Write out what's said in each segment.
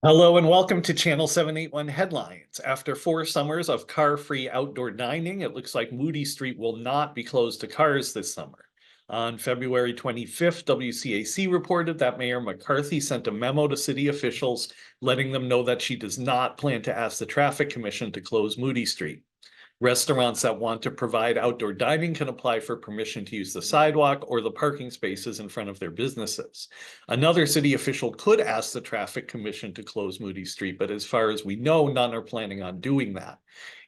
Hello and welcome to Channel 781 Headlines. After 4 summers of car-free outdoor dining, it looks like Moody Street will not be closed to cars this summer. On February 25th, WCAC reported that Mayor McCarthy sent a memo to city officials letting them know that she does not plan to ask the Traffic Commission to close Moody Street. Restaurants that want to provide outdoor dining can apply for permission to use the sidewalk or the parking spaces in front of their businesses. Another city official could ask the Traffic Commission to close Moody Street, but as far as we know, none are planning on doing that.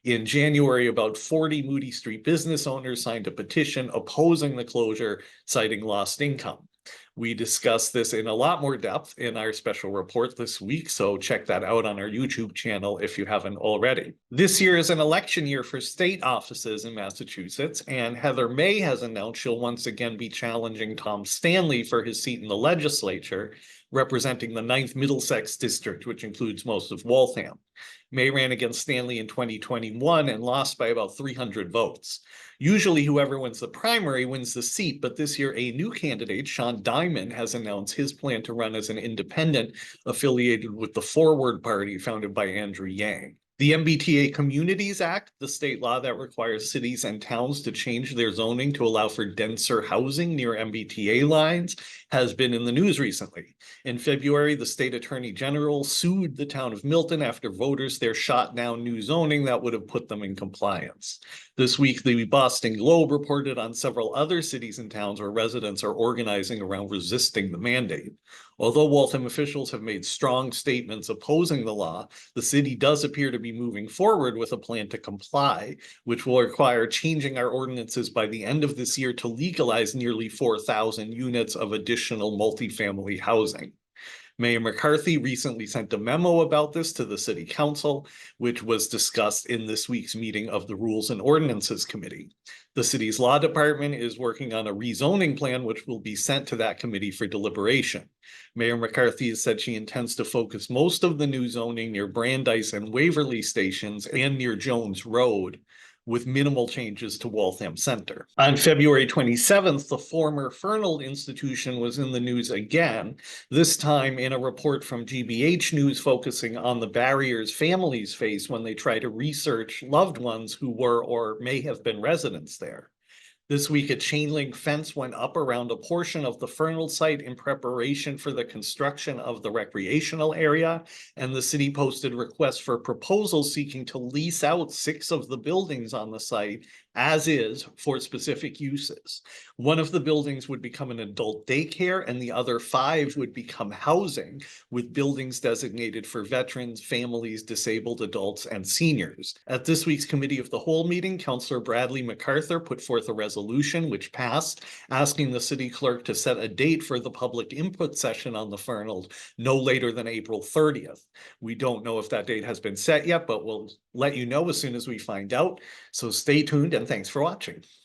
In January, about 40 Moody Street business owners signed a petition opposing the closure, citing lost income. We discuss this in a lot more depth in our special report this week, so check that out on our YouTube channel if you haven't already. This year is an election year for state offices in Massachusetts, and Heather May has announced she'll once again be challenging Tom Stanley for his seat in the legislature, representing the 9th Middlesex district, which includes most of Waltham. May ran against Stanley in 2021 and lost by about 300 votes. Usually whoever wins the primary wins the seat, but this year a new candidate, Sean Diamond, has announced his plan to run as an independent affiliated with the Forward Party founded by Andrew Yang. The MBTA Communities Act, the state law that requires cities and towns to change their zoning to allow for denser housing near MBTA lines, has been in the news recently. In February, the state attorney general sued the town of Milton after voters there shot down new zoning that would have put them in compliance. This week, the Boston Globe reported on several other cities and towns where residents are organizing around resisting the mandate. Although Waltham officials have made strong statements opposing the law, the city does appear to be moving forward with a plan to comply, which will require changing our ordinances by the end of this year to legalize nearly 4,000 units of additional multifamily housing. Mayor McCarthy recently sent a memo about this to the city council, which was discussed in this week's meeting of the Rules and Ordinances Committee. The city's law department is working on a rezoning plan, which will be sent to that committee for deliberation. Mayor McCarthy has said she intends to focus most of the new zoning near Brandeis and Waverly stations and near Jones Road, with minimal changes to Waltham Center. On February 27th, the former Fernald institution was in the news again, this time in a report from GBH News focusing on the barriers families face when they try to research loved ones who were or may have been residents there. This week, a chain link fence went up around a portion of the Fernald site in preparation for the construction of the recreational area, and the city posted requests for proposals seeking to lease out 6 of the buildings on the site as is for specific uses. One of the buildings would become an adult daycare and the other 5 would become housing, with buildings designated for veterans, families, disabled adults, and seniors. At this week's Committee of the Whole meeting, Councillor Bradley MacArthur put forth a resolution which passed, asking the city clerk to set a date for the public input session on the Fernald no later than April 30th. We don't know if that date has been set yet, but we'll let you know as soon as we find out. So stay tuned and thanks for watching.